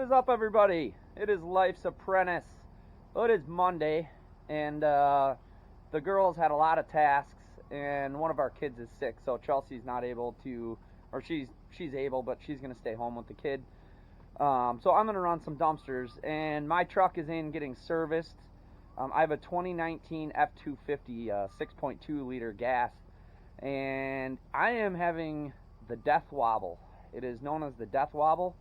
is up, everybody? It is Life's Apprentice. Well, it is Monday, and the girls had a lot of tasks, and one of our kids is sick, so Chelsea's not able to, or she's able, but she's going to stay home with the kid. So I'm going to run some dumpsters, and my truck is in getting serviced. I have a 2019 F-250 6.2 liter gas, and I am having the death wobble. It is known as the death wobble.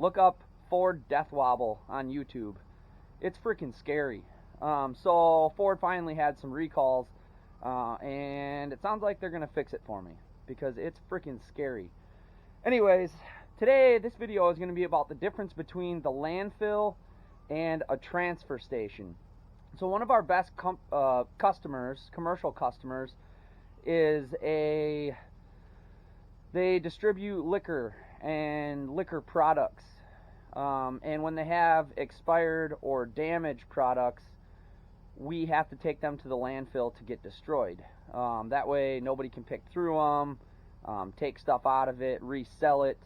Look up Ford death wobble on YouTube. It's freaking scary. So Ford finally had some recalls, and it sounds like they're gonna fix it for me because it's freaking scary. Anyways, today this video is gonna be about the difference between the landfill and a transfer station. So one of our best customers, commercial customers, is they distribute liquor and liquor products, and when they have expired or damaged products, we have to take them to the landfill to get destroyed. That way nobody can pick through them, take stuff out of it, resell it,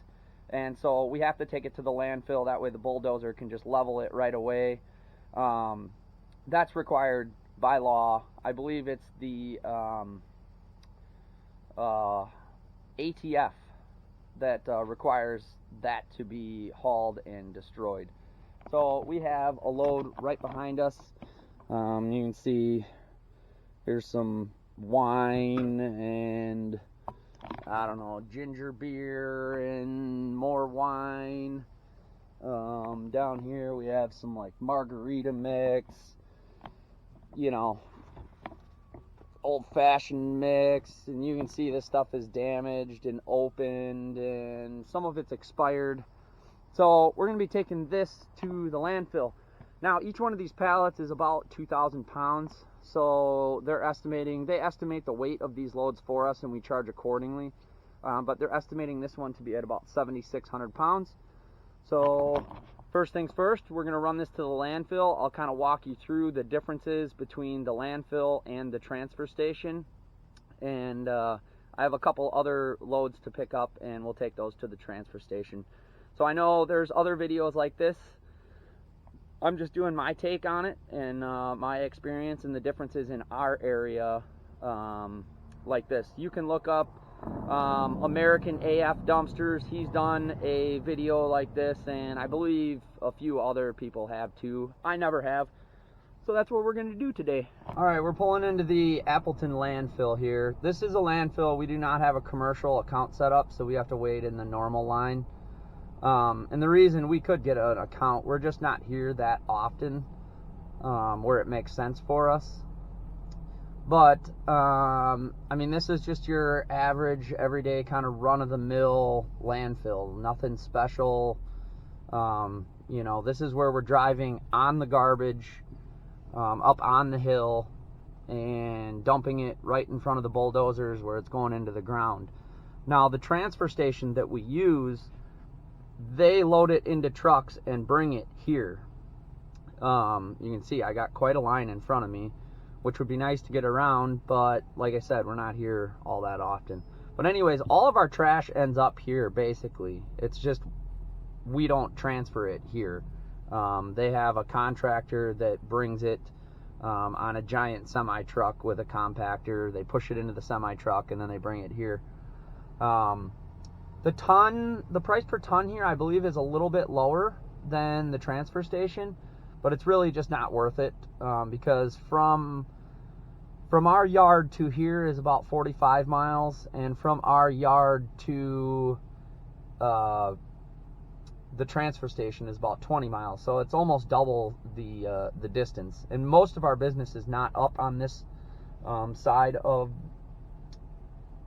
and so we have to take it to the landfill. That way the bulldozer can just level it right away. That's required by law. I believe it's the ATF that requires that to be hauled and destroyed. So we have a load right behind us. You can see here's some wine and I don't know, ginger beer and more wine. Down here we have some like margarita mix, you know, old-fashioned mix, and you can see this stuff is damaged and opened, and some of it's expired. So we're going to be taking this to the landfill. Now each one of these pallets is about 2,000 pounds, so they estimate the weight of these loads for us, and we charge accordingly. But they're estimating this one to be at about 7,600 pounds. So first things first, we're going to run this to the landfill. I'll kind of walk you through the differences between the landfill and the transfer station. And I have a couple other loads to pick up, and we'll take those to the transfer station. So I know there's other videos like this. I'm just doing my take on it and my experience and the differences in our area like this. You can look up American AF Dumpsters. He's done a video like this, and I believe a few other people have too. I never have. So that's what we're going to do today. Alright, we're pulling into the Appleton landfill here. This is a landfill. We do not have a commercial account set up, so we have to wait in the normal line. And the reason we could get an account, we're just not here that often where it makes sense for us. But, I mean, this is just your average, everyday kind of run-of-the-mill landfill. Nothing special. You know, this is where we're driving on the garbage, up on the hill, and dumping it right in front of the bulldozers where it's going into the ground. Now, the transfer station that we use, they load it into trucks and bring it here. You can see I got quite a line in front of me, which would be nice to get around, but like I said, we're not here all that often. But anyways, all of our trash ends up here, basically. It's just we don't transfer it here. They have a contractor that brings it on a giant semi-truck with a compactor. They push it into the semi-truck, and then they bring it here. The price per ton here, I believe, is a little bit lower than the transfer station, but it's really just not worth it, because from our yard to here is about 45 miles, and from our yard to the transfer station is about 20 miles, so it's almost double the distance. And most of our business is not up on this side of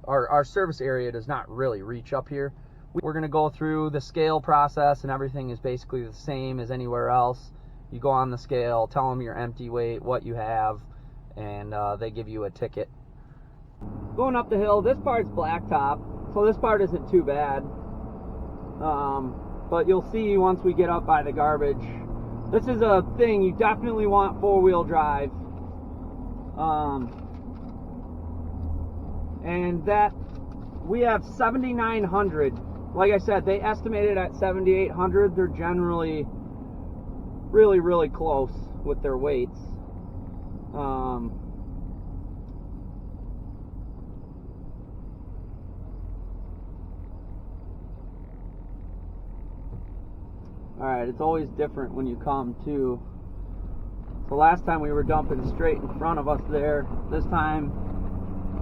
our service area. Does not really reach up here. We're going to go through the scale process, and everything is basically the same as anywhere else. You go on the scale, tell them your empty weight, what you have, and they give you a ticket. Going up the hill, this part's blacktop, so this part isn't too bad. But you'll see once we get up by the garbage, this is a thing you definitely want four-wheel drive. And that we have 7,900 like I said, they estimated at 7,800. They're generally really, really close with their weights. Alright, it's always different when you come too. So last time we were dumping straight in front of us there. This time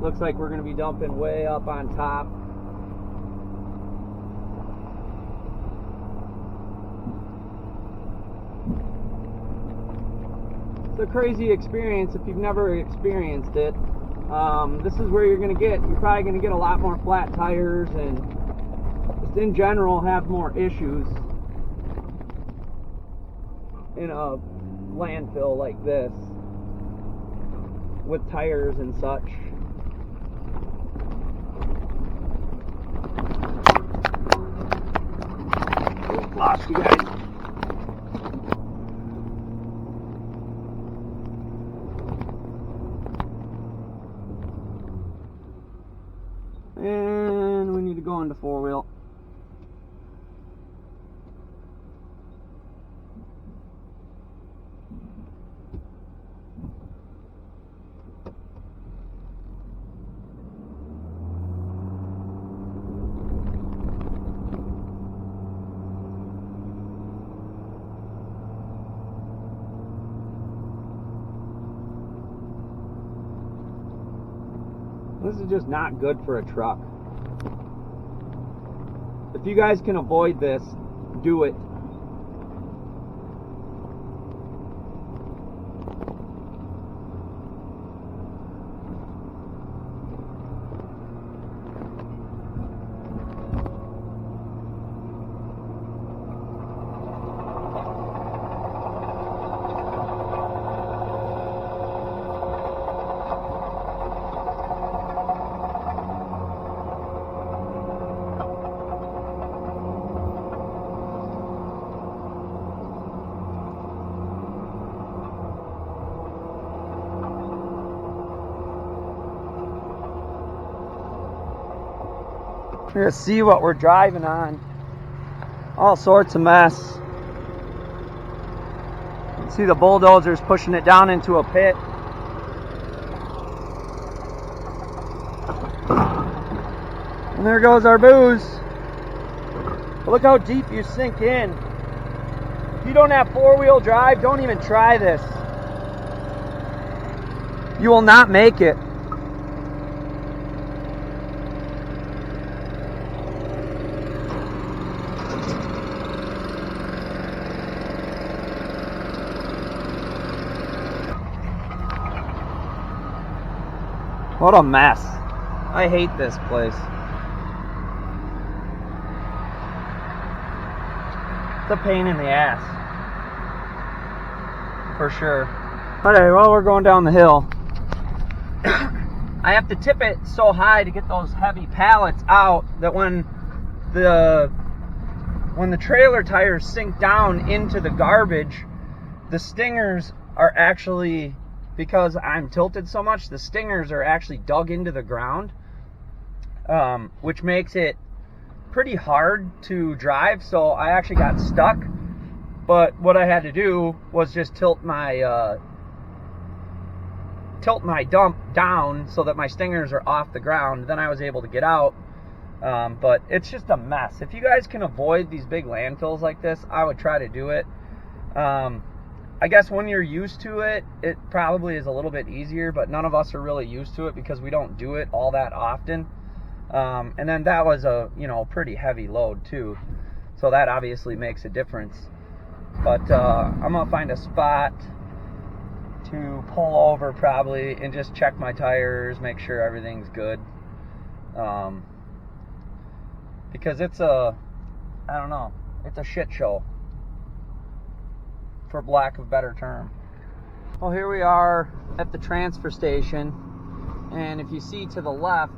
looks like we're going to be dumping way up on top. It's a crazy experience if you've never experienced it. This is where you're probably going to get a lot more flat tires and just in general have more issues in a landfill like this with tires and such. Lost you guys. And we need to go into four-wheel. This is just not good for a truck. If you guys can avoid this, do it. You're gonna see what we're driving on. All sorts of mess. You can see the bulldozers pushing it down into a pit. And there goes our booze. But look how deep you sink in. If you don't have four-wheel drive, don't even try this. You will not make it. What a mess. I hate this place. It's a pain in the ass. For sure. Okay, well, we're going down the hill. I have to tip it so high to get those heavy pallets out that when the trailer tires sink down into the garbage, the stingers are actually, because I'm tilted so much, the stingers are actually dug into the ground, which makes it pretty hard to drive. So I actually got stuck, but what I had to do was just tilt my dump down so that my stingers are off the ground. Then I was able to get out, but it's just a mess. If you guys can avoid these big landfills like this, I would try to do it. I guess when you're used to it, it probably is a little bit easier, but none of us are really used to it because we don't do it all that often. And then that was a, pretty heavy load too. So that obviously makes a difference. But I'm going to find a spot to pull over probably and just check my tires, make sure everything's good. Because it's a shit show, for lack of a better term. Well, here we are at the transfer station, and if you see to the left,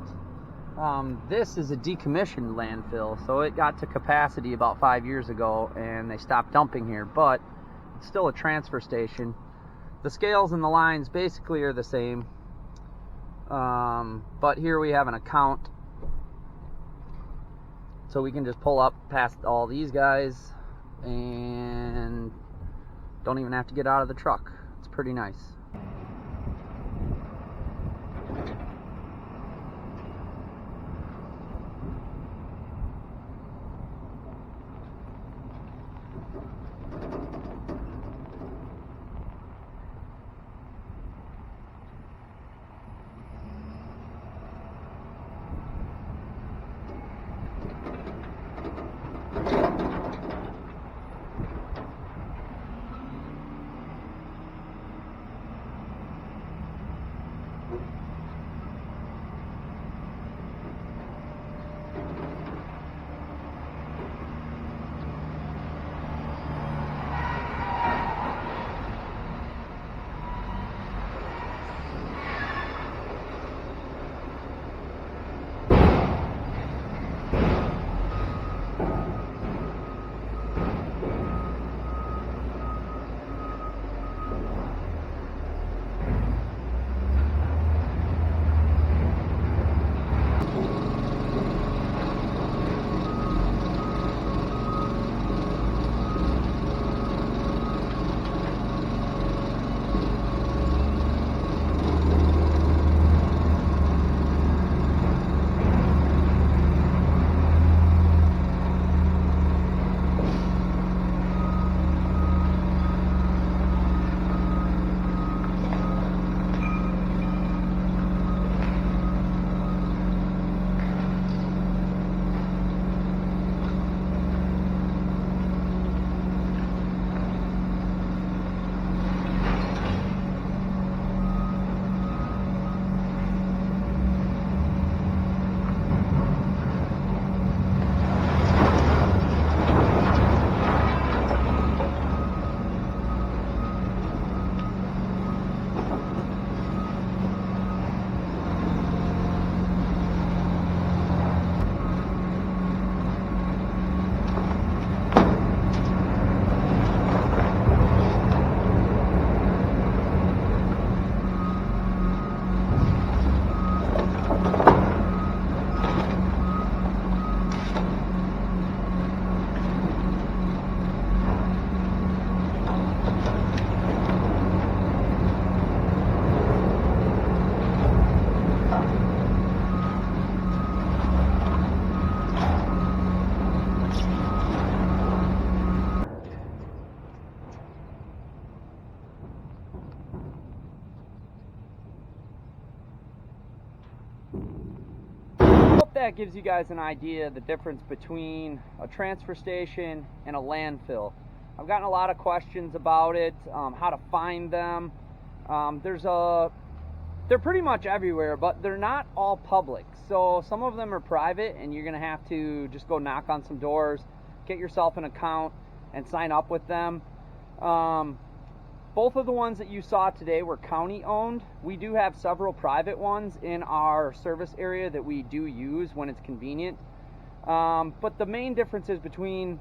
this is a decommissioned landfill, so it got to capacity about 5 years ago and they stopped dumping here, but it's still a transfer station. The scales and the lines basically are the same, but here we have an account So we can just pull up past all these guys and don't even have to get out of the truck. It's pretty nice. That gives you guys an idea of the difference between a transfer station and a landfill. I've gotten a lot of questions about it, how to find them. They're pretty much everywhere, but they're not all public. So some of them are private, and you're gonna have to just go knock on some doors, get yourself an account, and sign up with them. Both of the ones that you saw today were county owned. We do have several private ones in our service area that we do use when it's convenient. But the main differences between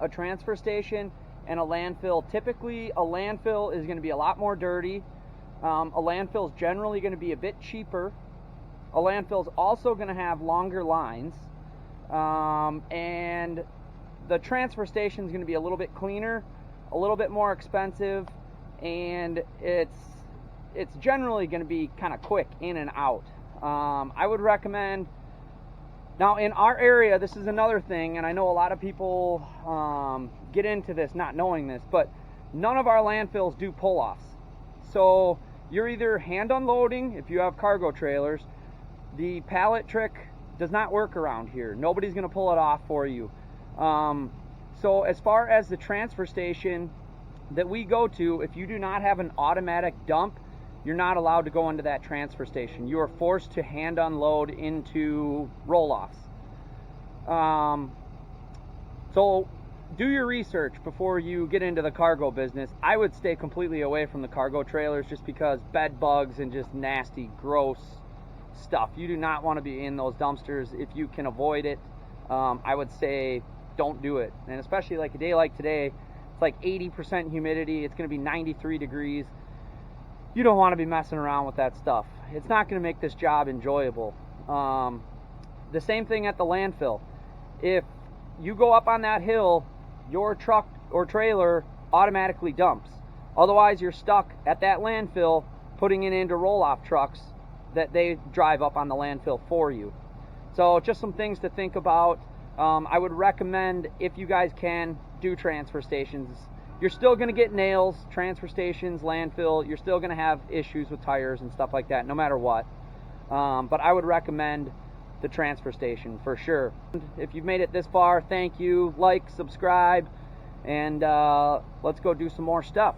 a transfer station and a landfill, typically a landfill is going to be a lot more dirty. A landfill is generally going to be a bit cheaper. A landfill is also going to have longer lines. And the transfer station is going to be a little bit cleaner, a little bit more expensive, and it's generally going to be kind of quick in and out. I would recommend, now in our area, this is another thing, and I know a lot of people get into this not knowing this, but none of our landfills do pull-offs. So you're either hand unloading if you have cargo trailers. The pallet trick does not work around here. Nobody's going to pull it off for you. So as far as the transfer station that we go to, if you do not have an automatic dump, you're not allowed to go into that transfer station. You are forced to hand unload into roll-offs. So do your research before you get into the cargo business. I would stay completely away from the cargo trailers just because bed bugs and just nasty, gross stuff. You do not want to be in those dumpsters. If you can avoid it, I would say don't do it. And especially like a day like today, it's like 80% humidity. It's going to be 93 degrees. You don't want to be messing around with that stuff. It's not going to make this job enjoyable. The same thing at the landfill. if you go up on that hill, your truck or trailer automatically dumps. Otherwise, you're stuck at that landfill putting it into roll-off trucks that they drive up on the landfill for you. So just some things to think about. I would recommend, if you guys can, do transfer stations. You're still going to get nails, transfer stations, landfill. You're still going to have issues with tires and stuff like that, no matter what. But I would recommend the transfer station for sure. If you've made it this far, thank you. Like, subscribe, and let's go do some more stuff.